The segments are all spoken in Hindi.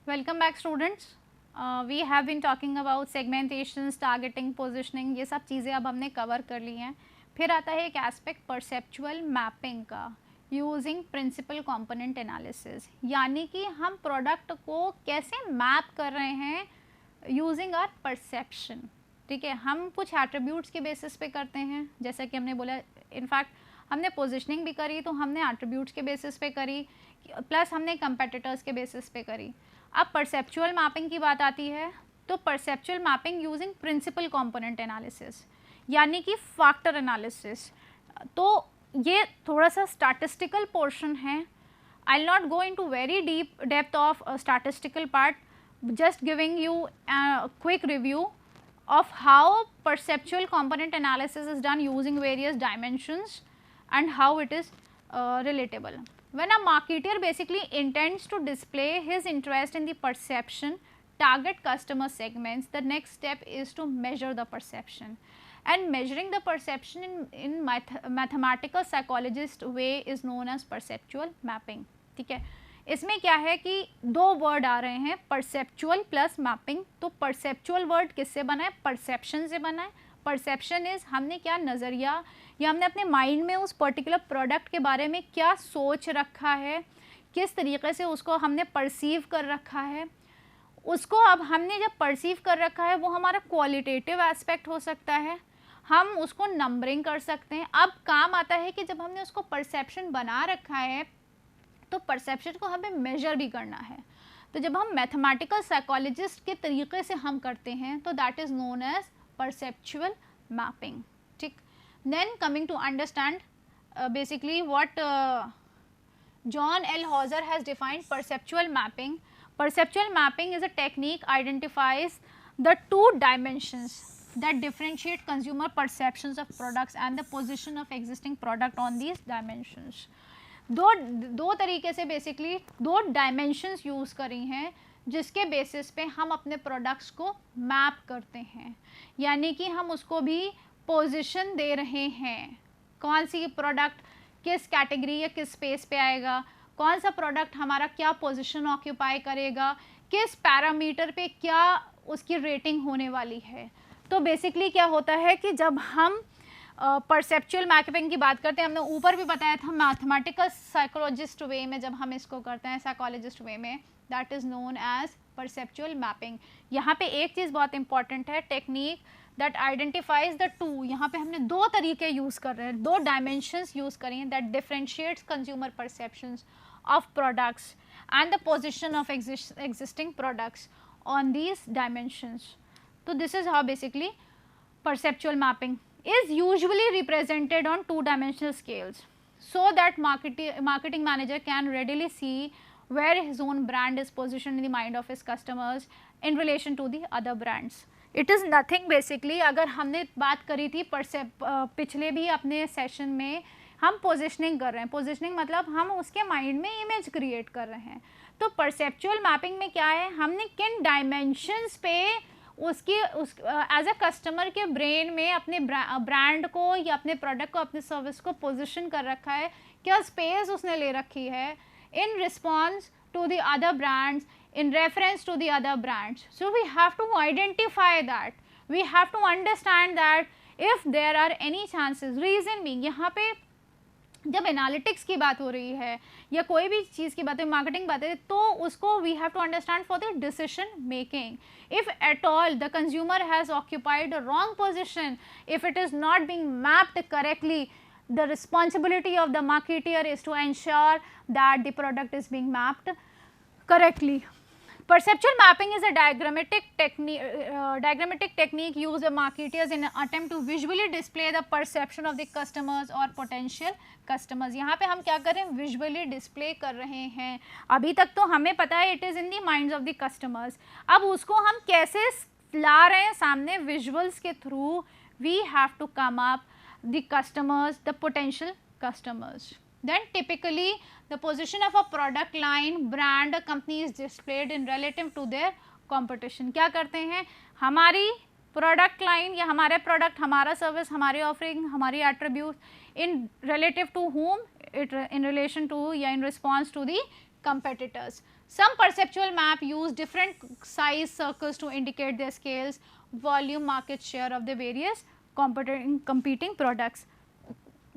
Welcome back students. We have been talking about segmentations, targeting, positioning, ये सब चीज़ें अब हमने कवर कर ली हैं. फिर आता है एक एस्पेक्ट परसेप्चुअल मैपिंग का, यूजिंग प्रिंसिपल कंपोनेंट एनालिसिस. यानी कि हम प्रोडक्ट को कैसे मैप कर रहे हैं यूजिंग आवर परसेप्शन. ठीक है, हम कुछ एट्रीब्यूट्स के बेसिस पे करते हैं, जैसा कि हमने बोला. इनफैक्ट हमने पोजिशनिंग भी करी तो हमने एट्रीब्यूट्स के बेसिस पे करी, प्लस हमने कंपेटिटर्स के बेसिस पे करी. अब परसेप्चुअल मैपिंग की बात आती है तो perceptual mapping using principal component analysis यानी कि फैक्टर एनालिसिस. तो ये थोड़ा सा स्टैटिस्टिकल पोर्शन है. I will not go into very deep depth of statistical part, just giving you a quick review of how perceptual component analysis is done using various dimensions and how it is relatable. When a marketer basically intends to display his interest in the perception target customer segments, the next step is to measure the perception, and measuring the perception in mathematical psychologist way is known as perceptual mapping. ठीक है, इसमें क्या है कि दो वर्ड आ रहे हैं, परसेप्चुअल प्लस मैपिंग. तो परसेप्चुअल वर्ड किससे बना है? परसेप्शन से बना है. परसेप्शन इज हमने क्या नज़रिया या हमने अपने माइंड में उस पर्टिकुलर प्रोडक्ट के बारे में क्या सोच रखा है, किस तरीके से उसको हमने परसीव कर रखा है. उसको अब हमने जब परसीव कर रखा है वो हमारा क्वालिटेटिव एस्पेक्ट हो सकता है, हम उसको नंबरिंग कर सकते हैं. अब काम आता है कि जब हमने उसको परसेप्शन बना रखा है तो परसेप्शन को हमें मेजर भी करना है. तो जब हम मैथमेटिकल साइकोलॉजिस्ट के तरीके से हम करते हैं तो that is known as perceptual mapping. ठीक, then coming to understand basically what John L Hauser has defined perceptual mapping. Perceptual mapping is a technique identifies the two dimensions that differentiate consumer perceptions of products and the position of existing product on these dimensions. दो तरीके से बेसिकली दो डायमेंशंस यूज़ करी हैं जिसके बेसिस पे हम अपने प्रोडक्ट्स को मैप करते हैं. यानी कि हम उसको भी पोजीशन दे रहे हैं, कौन सी प्रोडक्ट किस कैटेगरी या किस स्पेस पे आएगा, कौन सा प्रोडक्ट हमारा क्या पोजीशन ऑक्यूपाई करेगा, किस पैरामीटर पे क्या उसकी रेटिंग होने वाली है. तो बेसिकली क्या होता है कि जब हम परसेप्चुअल मैपिंग की बात करते हैं, हमने ऊपर भी बताया था मैथमेटिकल साइकोलॉजिस्ट वे में जब हम इसको करते हैं, साइकोलॉजिस्ट वे में, that is known as perceptual mapping. यहाँ पे एक चीज़ बहुत इंपॉर्टेंट है, technique that identifies the two. यहाँ पे हमने दो तरीके यूज़ कर रहे हैं, दो डायमेंशंस यूज़ करी हैं that differentiates consumer perceptions of products and the position of existing products on these dimensions. So this is how basically perceptual mapping is usually represented on two-dimensional scales so that marketing manager can readily see where his own brand is positioned in the mind of his customers in relation to the other brands. It is nothing basically. अगर हमने बात करी थी पिछले भी अपने सेशन में हम पोजिशनिंग कर रहे हैं. पोजिशनिंग मतलब हम उसके माइंड में इमेज क्रिएट कर रहे हैं. तो परसेप्चुअल मैपिंग में क्या है, हमने किन डायमेंशंस पे उसकी एज अ कस्टमर के ब्रेन में अपने ब्रांड को या अपने प्रोडक्ट को, अपने सर्विस को पोजीशन कर रखा है, क्या स्पेस उसने ले रखी है in response to the other brands, in reference to the other brands. So we have to identify that, we have to understand that if there are any chances. Reason being, यहाँ पे जब एनालिटिक्स की बात हो रही है या कोई भी चीज़ की बात है, मार्केटिंग बात है, तो उसको we have to understand for the decision making. If at all the consumer has occupied a wrong position, if it is not being mapped correctly, the responsibility of the marketer is to ensure that the product is being mapped correctly. Perceptual mapping is a diagrammatic technique used by marketers in an attempt to visually display the perception of the customers or potential customers. यहाँ पे हम क्या कर रहे हैं, visually display कर रहे हैं. अभी तक तो हमें पता है it is in the minds of the customers. अब उसको हम कैसे ला रहे हैं सामने visuals के through, we have to come up the customers, the potential customers. Then typically the position of a product line, brand, a company is displayed in relative to their competition. क्या करते हैं, हमारी प्रोडक्ट लाइन या हमारे प्रोडक्ट, हमारा सर्विस, हमारी ऑफरिंग, हमारी attribute in relative to whom, it in relation to या in response to the competitors. Some perceptual map use different size circles to indicate their scales, volume, market share of the various competing products.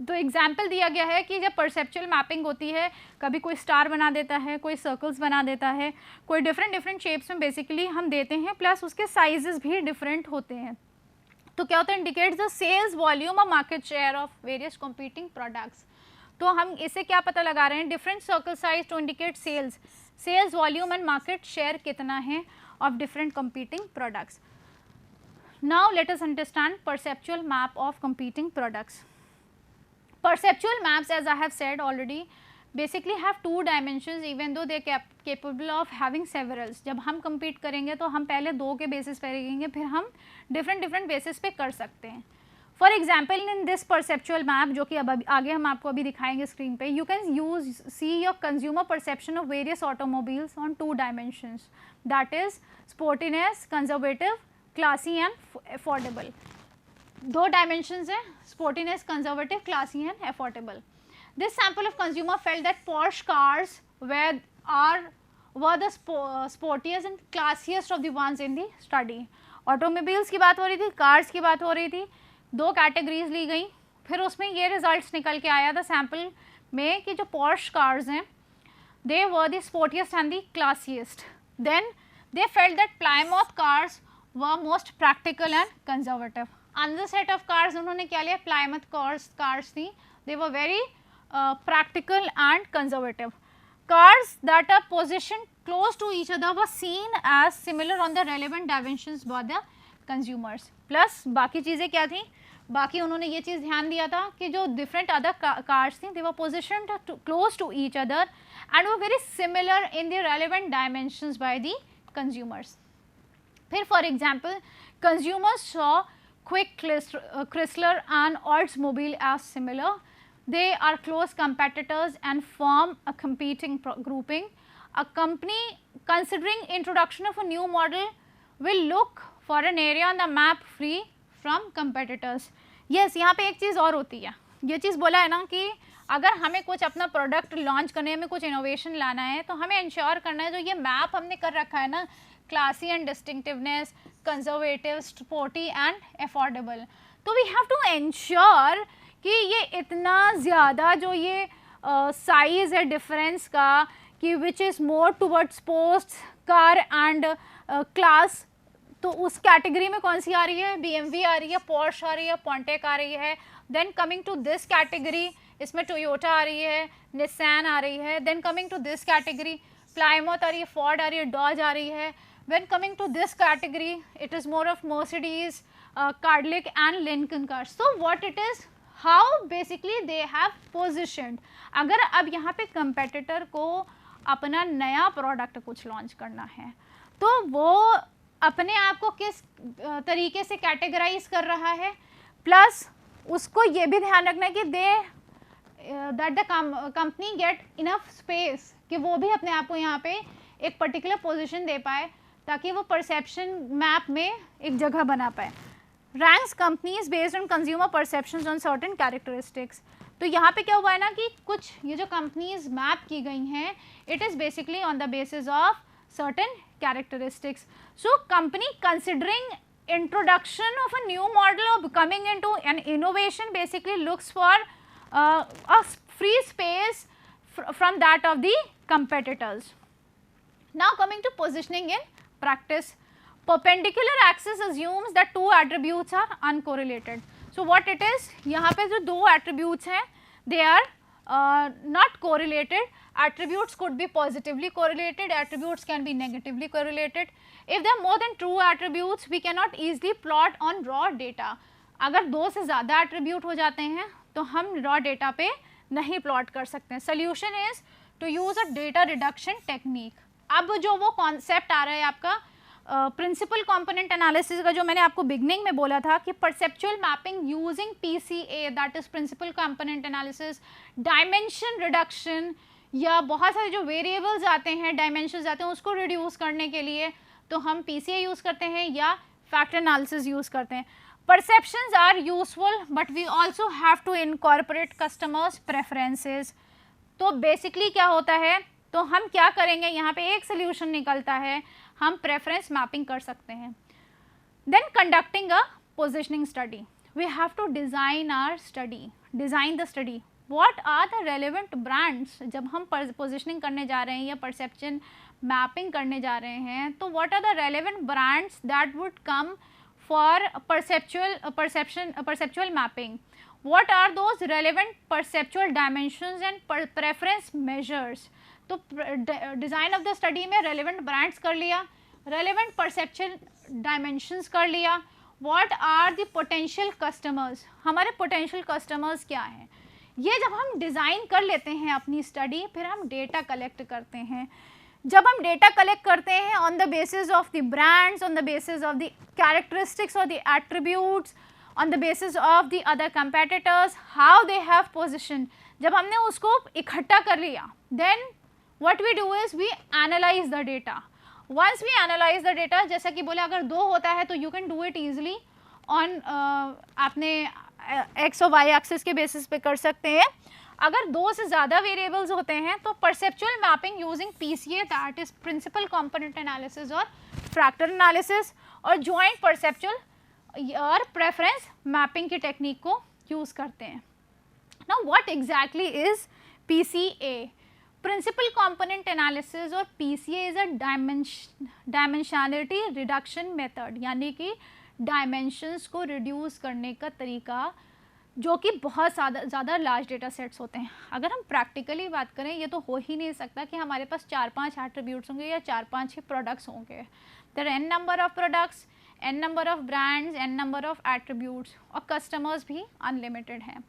तो एग्जाम्पल दिया गया है कि जब परसेप्चुअल मैपिंग होती है, कभी कोई स्टार बना देता है, कोई सर्कल्स बना देता है, कोई डिफरेंट शेप्स में बेसिकली हम देते हैं, प्लस उसके साइजेस भी डिफरेंट होते हैं. तो क्या होता है, इंडिकेट्स द सेल्स वॉल्यूम और market share of various competing products. तो हम इससे क्या पता लगा रहे हैं, different circle size to indicate sales volume and market share कितना है of different competing products. Now let us understand perceptual map of competing products. Perceptual maps, as I have said already, basically have two dimensions even though they are capable of having severals. जब हम compete करेंगे तो हम पहले दो के basis पे रहेंगे, फिर हम different basis पे कर सकते हैं. For example, in this perceptual map जो कि अब आगे हम आपको अभी दिखाएंगे screen पे, you can see your consumer perception of various automobiles on two dimensions. That is sportiness, conservative, classy and affordable. दो डायमेंशंस हैं, sportiness, conservative, classy and affordable. This sample of consumer felt that Porsche cars were the sportiest and classiest of the ones in the study. Automobiles की बात हो रही थी, कार्स की बात हो रही थी, दो कैटेगरीज ली गई, फिर उसमें ये रिजल्ट्स निकल के आया था सैम्पल में कि जो Porsche cars हैं, they were the sportiest and the classiest. Then they felt that Plymouth cars were most practical and conservative. Another set of cars उन्होंने क्या लिया, Plymouth cars थी, they were very practical and conservative. Cars that are positioned close to each other were seen as similar on the relevant dimensions by the consumers. Plus बाकी चीज़ें क्या थी, बाकी उन्होंने ये चीज़ ध्यान दिया था कि जो different other cars थी, they were positioned close to each other and were very similar in the relevant dimensions by the consumers. फिर for example, consumers saw Quick, Chrysler and Oldsmobile as similar. They are close competitors and form a competing grouping. A company considering introduction of a new model will look for an area on the map free from competitors. Yes, यहाँ पे एक चीज़ और होती है, ये चीज़ बोला है ना कि अगर हमें कुछ अपना प्रोडक्ट लॉन्च करने में कुछ इनोवेशन लाना है तो हमें इंश्योर करना है जो ये मैप हमने कर रखा है ना, classy and distinctiveness, conservative, sporty and affordable, तो वी हैव टू इंश्योर कि ये इतना ज़्यादा जो ये साइज़ है डिफरेंस का कि which is more towards sports car and class, तो उस कैटेगरी में कौन सी आ रही है, BMW आ रही है, Porsche आ रही है, Pontiac आ रही है. Then coming to this category, इसमें टोयोटा आ रही है, निसान आ रही है. Then coming to this category, Plymouth आ रही है, फोर्ड आ रही है, डॉज आ रही है. When coming to this category, it is more of Mercedes, Cadillac and Lincoln cars. So what it is, how basically they have positioned. अगर अब यहाँ पे competitor को अपना नया product कुछ launch करना है, तो वो अपने आप को किस तरीके से categorize कर रहा है, plus उसको ये भी ध्यान रखना है कि that the company get enough space कि वो भी अपने आप को यहाँ पे एक particular position दे पाए ताकि वो परसेप्शन मैप में एक जगह बना पाए. Ranks companies based on consumer perceptions on certain characteristics. तो यहाँ पे क्या हुआ है ना कि कुछ ये जो कंपनीज मैप की गई हैं, it is basically on the basis of certain characteristics. So company considering introduction of a new model or coming into an innovation basically looks for a free space from that of the competitors. Now coming to positioning in practice, perpendicular axis assumes that two attributes are uncorrelated. So what it is, यहाँ पे जो दो attributes हैं, they are not correlated. Attributes could be positively correlated, attributes can be negatively correlated. If there are more than two attributes, we cannot easily plot on raw data. अगर दो से ज़्यादा attribute हो जाते हैं तो हम raw data पे नहीं plot कर सकते हैं. Solution is to use a data reduction technique. अब जो वो कॉन्सेप्ट आ रहा है आपका प्रिंसिपल कंपोनेंट एनालिसिस का, जो मैंने आपको बिगनिंग में बोला था कि perceptual mapping using PCA, that is principal component analysis, dimension reduction, या बहुत सारे जो वेरिएबल्स आते हैं, डायमेंशंस आते हैं, उसको रिड्यूस करने के लिए तो हम PCA यूज़ करते हैं या फैक्टर एनालिसिस यूज़ करते हैं. Perceptions are useful but we also have to incorporate customers preferences. तो बेसिकली क्या होता है, तो हम क्या करेंगे, यहाँ पे एक सोल्यूशन निकलता है, हम प्रेफरेंस मैपिंग कर सकते हैं. Then conducting a positioning study, we have to design our study, design the study. What are the relevant brands, जब हम पोजिशनिंग करने जा रहे हैं या परसेप्शन मैपिंग करने जा रहे हैं, तो what are the relevant brands that would come for perceptual mapping. What are those relevant perceptual dimensions and preference measures. तो डिज़ाइन ऑफ द स्टडी में relevant brands कर लिया, relevant perceptual dimensions कर लिया. What are the potential customers, हमारे potential customers क्या हैं. ये जब हम डिज़ाइन कर लेते हैं अपनी स्टडी, फिर हम डेटा कलेक्ट करते हैं. जब हम डेटा कलेक्ट करते हैं on the basis of the brands, on the basis of the characteristics और the attributes, on the basis of the other competitors, how they have position, जब हमने उसको इकट्ठा कर लिया, then what we do is we analyze the data. Once we analyze the data, जैसा कि बोले अगर 2 होता है तो you can do it easily on आपने x और y एक्सिस के बेसिस पे कर सकते हैं. अगर 2 से ज़्यादा वेरिएबल्स होते हैं तो perceptual mapping using PCA, that is principal component analysis और फ्रैक्टर एनालिसिस, और जॉइंट परसेप्चुअल और प्रेफरेंस मैपिंग की टेक्निक को यूज़ करते हैं. Now what exactly is PCA? Principal component analysis और PCA is a dimensionality reduction method, यानी कि डायमेंशंस को रिड्यूस करने का तरीका, जो कि बहुत ज़्यादा लार्ज डेटा सेट्स होते हैं. अगर हम प्रैक्टिकली बात करें, ये तो हो ही नहीं सकता कि हमारे पास 4-5 एट्रीब्यूट्स होंगे या 4-5 ही प्रोडक्ट्स होंगे. There are n number of products, n number of brands, n number of attributes, और कस्टमर्स भी अनलिमिटेड हैं.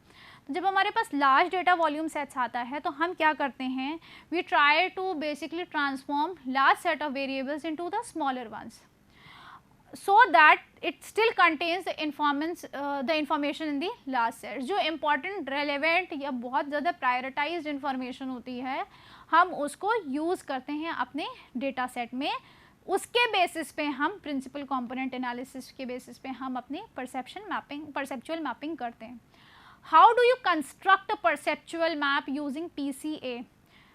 तो जब हमारे पास लार्ज डेटा वॉल्यूम सेट्स आता है तो हम क्या करते हैं, we try to basically transform large set of variables into the smaller ones, so that it still contains the information in the last set. जो important, relevant या बहुत ज़्यादा prioritized information होती है, हम उसको यूज़ करते हैं अपने डेटा सेट में. उसके बेसिस पे हम प्रिंसिपल कंपोनेंट एनालिसिस के बेसिस पे हम अपनी परसेप्चुअल मैपिंग करते हैं. How do you construct a perceptual map using PCA?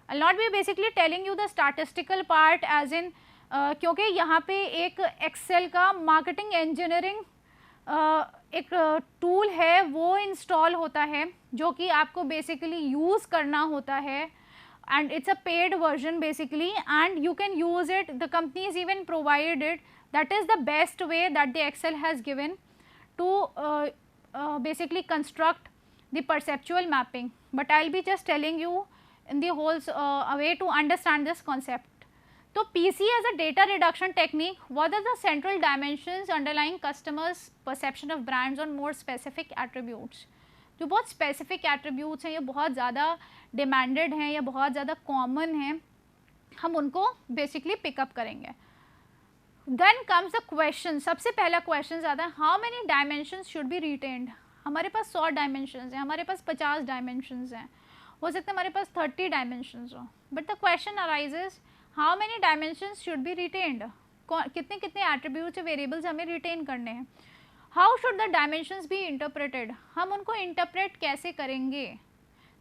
I'll not be basically telling you the statistical part as in क्योंकि यहाँ पे एक एक्सेल का मार्केटिंग इंजीनियरिंग एक टूल है, वो इंस्टॉल होता है, जो कि आपको बेसिकली यूज़ करना होता है, and it's a paid version basically, and you can use it. The companies even provide it. That is the best way that the Excel has given to basically construct the perceptual mapping. But I'll be just telling you in the whole way to understand this concept. So PCA as a data reduction technique, what are the central dimensions underlying customers' perception of brands on more specific attributes? जो बहुत स्पेसिफिक एट्रीब्यूट्स हैं, ये बहुत ज़्यादा डिमांडेड हैं या बहुत ज़्यादा कॉमन हैं, हम उनको बेसिकली पिकअप करेंगे. Then comes the question. सबसे पहला क्वेश्चन आता है, how many dimensions should be retained. हमारे पास 100 डायमेंशंस हैं, हमारे पास 50 डायमेंशंस हैं, हो सकता है हमारे पास 30 डायमेंशंस हो. But the question arises, how many dimensions should be retained. कितने कितने एट्रीब्यूट्स वेरिएबल्स हमें रिटेन करने हैं. How should the dimensions be interpreted. हम उनको इंटरप्रेट कैसे करेंगे.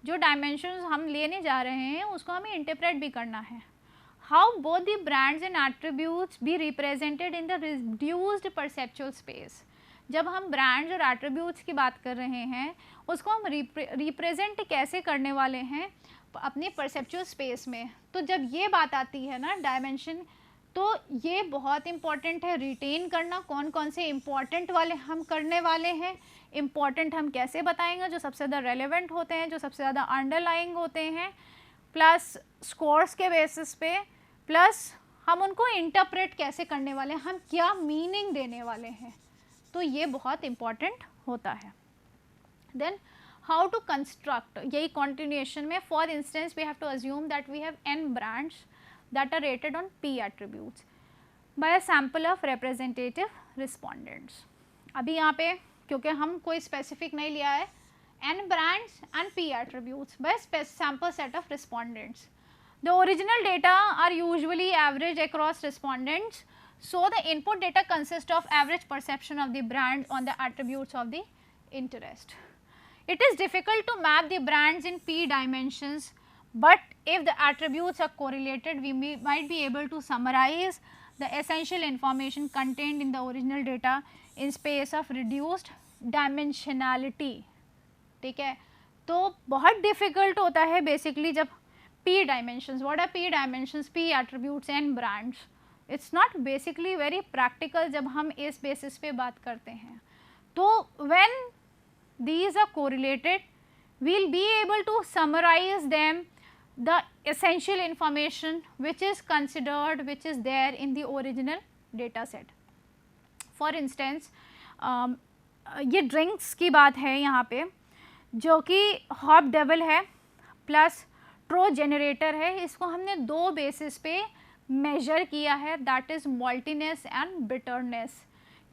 जो डायमेंशंस हम लेने जा रहे हैं उसको हमें इंटरप्रेट भी करना है. How both the brands and attributes be represented in the reduced perceptual space. जब हम ब्रांड्स और एट्रीब्यूट्स की बात कर रहे हैं, उसको हम रिप्रेजेंट कैसे करने वाले हैं अपने परसेप्चुअल स्पेस में. तो जब ये बात आती है ना डायमेंशन, तो ये बहुत इम्पॉर्टेंट है रिटेन करना. कौन कौन से इम्पॉर्टेंट वाले हम करने वाले हैं. इम्पॉर्टेंट हम कैसे बताएंगे, जो सबसे ज़्यादा रेलेवेंट होते हैं, जो सबसे ज़्यादा अंडरलाइंग होते हैं, प्लस स्कोर्स के बेसिस पे, प्लस हम उनको इंटरप्रेट कैसे करने वाले हैं, हम क्या मीनिंग देने वाले हैं. तो ये बहुत इम्पॉर्टेंट होता है. देन हाउ टू कंस्ट्रक्ट, यही कॉन्टिन्यूएशन में. For instance we have to assume that we have n brands that are rated on P attributes by a sample of representative respondents. अभी यहाँ पे क्योंकि हम कोई specific नहीं लिया है, n brands and P attributes by a sample set of respondents. The original data are usually average across respondents, so the input data consists of average perception of the brand on the attributes of the interest. It is difficult to map the brands in P dimensions, but if the attributes are correlated, we might be able to summarize the essential information contained in the original data in space of reduced dimensionality. ठीक है, तो बहुत डिफिकल्ट होता है बेसिकली जब P dimensions. What are P dimensions? P attributes and brands. It's not basically very practical जब हम इस basis पे बात करते हैं. तो when these are correlated, we'll be able to summarize them, the essential information which is considered, which is there in the original data set. For instance, ये drinks की बात है यहाँ पे, जो कि हॉप डेविल है प्लस ट्रो जनरेटर है. इसको हमने दो बेसिस पे मेजर किया है, दैट इज़ मॉल्टीनेस एंड बिटरनेस.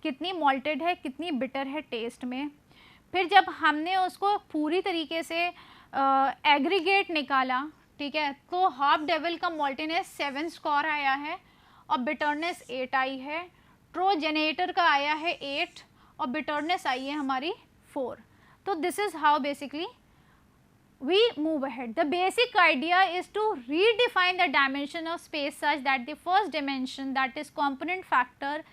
कितनी मॉल्टेड है, कितनी बिटर है टेस्ट में. फिर जब हमने उसको पूरी तरीके से एग्रीगेट निकाला, ठीक है, तो हॉप डेविल का मॉल्टीनेस 7 स्कोर आया है और बिटरनेस 8 आई है. ट्रो जनरेटर का आया है 8 और बिटरनेस आई है हमारी 4. तो this is how basically we move ahead. The basic idea is to redefine the dimension of space such that the first dimension, that is component factor,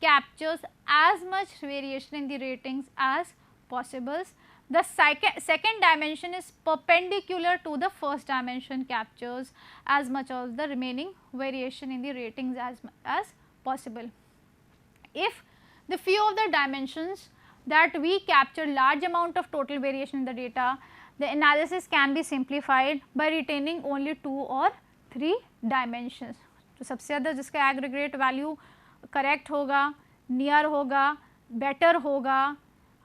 captures as much variation in the ratings as possible. The second dimension is perpendicular to the first dimension, captures as much of the remaining variation in the ratings as possible. If the few of the dimensions that we capture large amount of total variation in the data, the analysis can be simplified by retaining only 2 or 3 dimensions. तो सबसे ज़्यादा जिसका एग्रीगेट वैल्यू करेक्ट होगा, नियर होगा, बेटर होगा,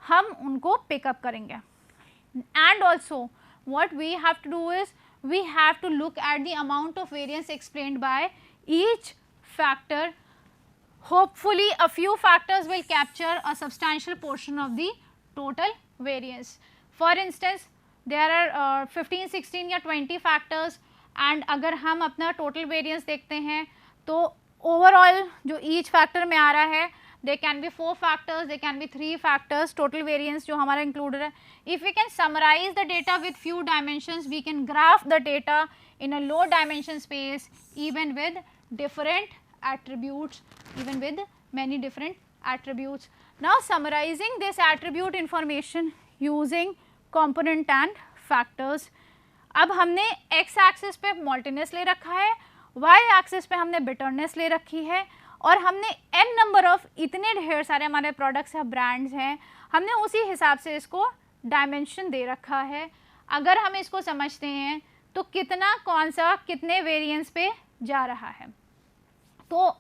हम उनको पिकअप करेंगे. And also what we have to do is we have to look at the amount of variance explained by each factor. Hopefully a few factors will capture a substantial portion of the total variance. For instance, there are 15, 16 या 20 factors and अगर हम अपना total variance देखते हैं तो overall जो each factor में आ रहा है, there can be 4 factors, there can be 3 factors, total variance जो हमारा included है. If we can summarize the data with few dimensions, we can graph the data in a low dimension space even with different attributes, even with many different attributes. Now summarizing this attribute information using component and factors. अब हमने x axis पे maltiness ले रखा है, y axis पे हमने bitterness ले रखी है और हमने n नंबर ऑफ इतने ढेर सारे हमारे प्रोडक्ट्स या ब्रांड्स हैं, हमने उसी हिसाब से इसको डायमेंशन दे रखा है. अगर हम इसको समझते हैं तो कितना कौन सा कितने वेरिएंस पे जा रहा है, तो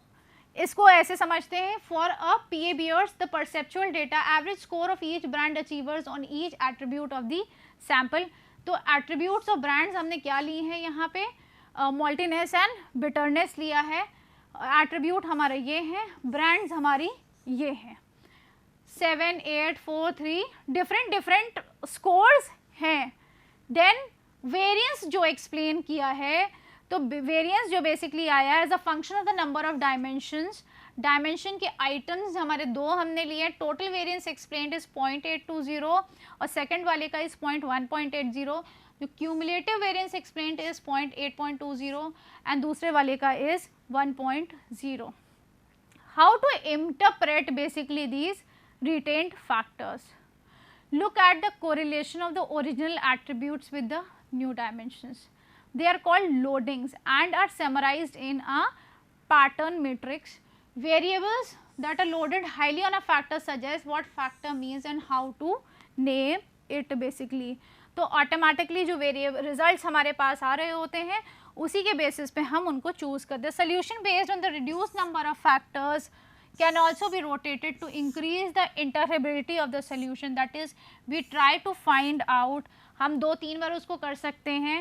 इसको ऐसे समझते हैं. For a PA Beers the perceptual data average score of each brand achievers on each attribute of the sample. तो एट्रीब्यूट्स ऑफ ब्रांड्स हमने क्या लिए हैं यहाँ पे, मॉल्टीनेस एंड बिटरनेस लिया है. एट्रीब्यूट हमारे ये हैं, ब्रांड्स हमारी ये हैं. 7, 8, 4, 3 डिफरेंट स्कोर्स हैं. देन वेरिएंस जो एक्सप्लेन किया है, तो वेरिएंस जो बेसिकली आया है as a function of the number of dimensions. Dimension के आइटम्स हमारे 2 हमने लिए. टोटल वेरिएंस एक्सप्लेन्ड इज 0.820 और सेकंड वाले का इज 0.180. जो cumulative variance explained is 0.820 and दूसरे वाले का is 1.0. How to interpret basically these retained factors? Look at the correlation of the original attributes with the new dimensions. They are called loadings and are summarized in a pattern matrix. Variables that are loaded highly on a factor suggest what factor means and how to name it basically. तो ऑटोमेटिकली जो वेरिएबल रिजल्ट्स हमारे पास आ रहे होते हैं उसी के बेसिस पे हम उनको चूज करते हैं. Solution based on the reduce number of factors can also be rotated to increase the interpretability of the solution. That is, we try to find out, हम 2-3 बार उसको कर सकते हैं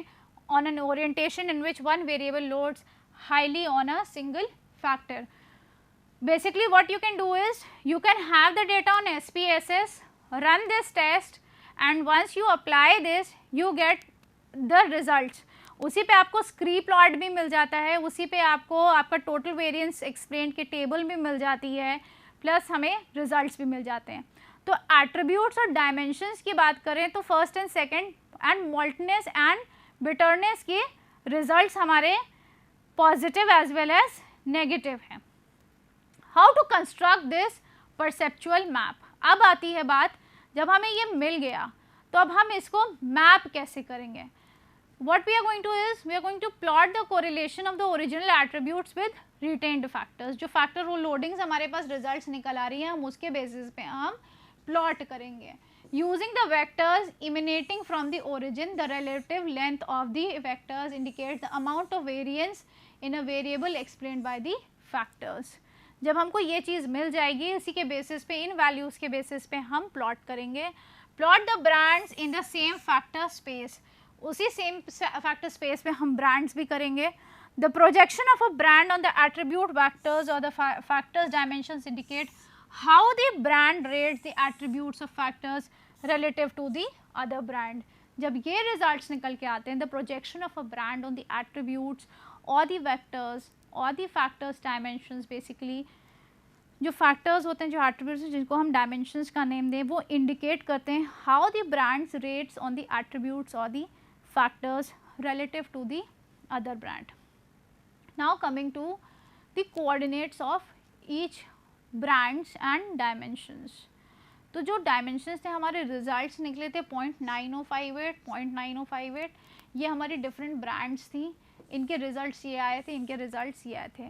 on an orientation in which one variable loads highly on a single factor. Basically what you can do is you can have the data on SPSS, run this test and once you apply this you get the results. उसी पे आपको स्क्री प्लॉट भी मिल जाता है, उसी पे आपको आपका टोटल वेरिएंस एक्सप्लेन की टेबल भी मिल जाती है, प्लस हमें रिजल्ट्स भी मिल जाते हैं. तो एट्रीब्यूट्स और डायमेंशंस की बात करें तो first and second and maltness and bitterness के रिजल्ट्स हमारे positive as well as negative हैं. How to construct this perceptual map. अब आती है बात, जब हमें ये मिल गया तो अब हम इसको मैप कैसे करेंगे. what we are going to is we are going to plot the correlation of the original attributes with retained factors. जो factor loadings हमारे पास results निकल आ रही हैं, हम उसके basis पे हम plot करेंगे. using the vectors emanating from the origin, the relative length of the vectors indicates the amount of variance in a variable explained by the factors. जब हमको ये चीज़ मिल जाएगी, इसी के बेसिस पे, इन वैल्यूज़ के बेसिस पे हम प्लॉट करेंगे. Plot the brands in the same factor space. उसी सेम फैक्टर स्पेस पे हम ब्रांड्स भी करेंगे. The projection of a brand on the attribute vectors और the factors dimensions indicate how the brand rates the attributes of factors relative to the other brand. जब ये रिजल्ट्स निकल के आते हैं, the projection of a brand on the attributes और द वैक्टर्स और दी फैक्टर्स डायमेंशंस, बेसिकली जो फैक्टर्स होते हैं, जो एट्रीब्यूट्स हैं, जिनको हम डायमेंशंस का नेम दें, वो इंडिकेट करते हैं how the brands rates on the attributes और the factors relative to the other brand. Now coming to the coordinates of each brands and dimensions. तो जो डायमेंशंस थे, हमारे रिजल्ट्स निकले थे 0.9058, 0.9058. ये हमारी डिफरेंट ब्रांड्स थी, इनके रिजल्ट्स ये आए थे, इनके रिजल्ट्स ये आए थे.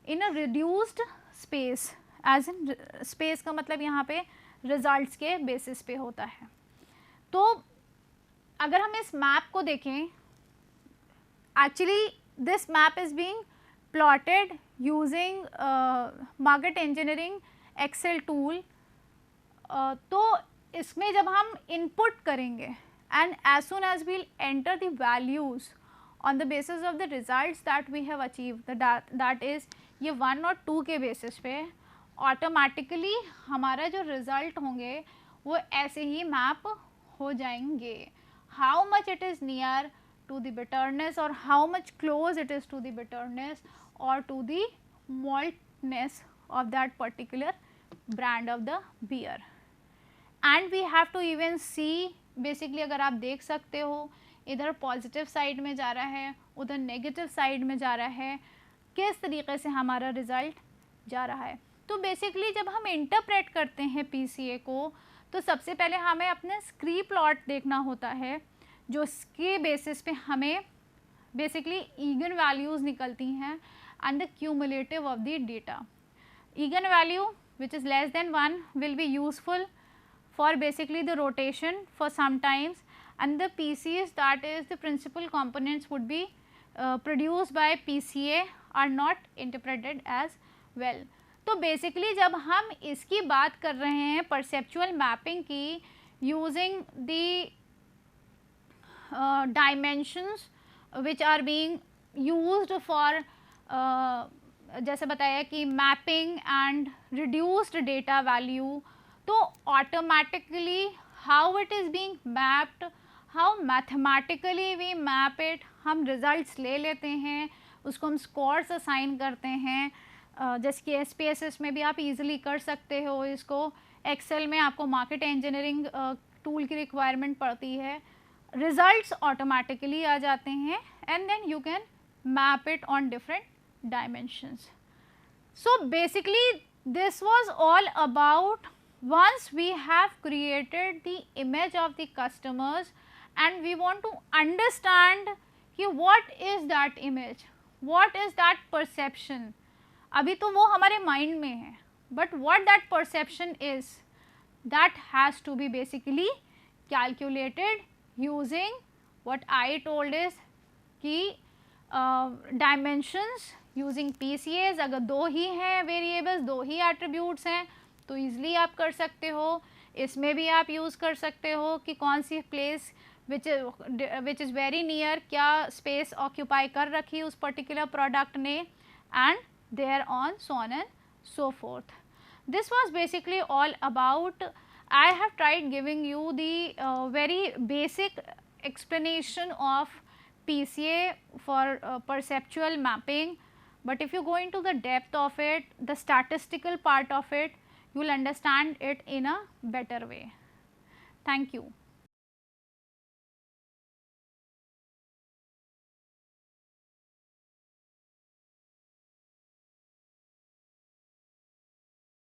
In a reduced space, as in space का मतलब यहाँ पे रिजल्ट्स के बेसिस पे होता है. तो अगर हम इस मैप को देखें, actually this map is being plotted using market engineering excel tool. तो इसमें जब हम इनपुट करेंगे and as soon as we'll enter the values on the basis of the results that we have achieved, that is ये 1 और 2 के बेसिस पे ऑटोमेटिकली हमारा जो रिज़ल्ट होंगे वो ऐसे ही मैप हो जाएंगे. How much it is near to the bitterness और how much close it is to the bitterness और to the maltness of that particular brand of the beer. And we have to even see, basically अगर आप देख सकते हो, इधर पॉजिटिव साइड में जा रहा है, उधर नेगेटिव साइड में जा रहा है, किस तरीके से हमारा रिज़ल्ट जा रहा है. तो बेसिकली जब हम इंटरप्रेट करते हैं पीसीए को, तो सबसे पहले हमें अपने स्क्री प्लॉट देखना होता है, जो इसके बेसिस पे हमें बेसिकली ईगन वैल्यूज़ निकलती हैं and the cumulative of the data. Again value which is less than 1 will be useful for basically the rotation for sometimes, and the PCs, that is the principal components would be produced by PCA, are not interpreted as well. तो basically जब हम इसकी बात कर रहे हैं perceptual mapping की, using the dimensions which are being used for जैसे बताया कि mapping and reduced data value, तो automatically how it is being mapped, how mathematically we map it, हम रिज़ल्ट्स ले लेते हैं, उसको हम स्कोर्स असाइन करते हैं. जैसे कि SPSS में भी आप इजीली कर सकते हो इसको. एक्सेल में आपको मार्केट इंजीनियरिंग टूल की रिक्वायरमेंट पड़ती है. रिज़ल्ट्स ऑटोमेटिकली आ जाते हैं and then you can map it on different dimensions. So basically this was all about, once we have created the image of the customers and we want to understand कि what is that image, what is that perception. अभी तो वो हमारे mind में है, but what that perception is, that has to be basically calculated using what I told is कि dimensions using PCAs. अगर 2 ही हैं variables, 2 ही attributes हैं, तो ईज़िली आप कर सकते हो. इसमें भी आप यूज़ कर सकते हो कि कौन सी place which is very near, क्या स्पेस ऑक्यूपाई कर रखी उस पर्टिकुलर प्रोडक्ट ने, and there on so on and so forth. This was basically all about, I have tried giving you the very basic explanation of PCA for perceptual mapping, but if you go into the depth of it, the statistical part of it, you will understand it in a better way. Thank you.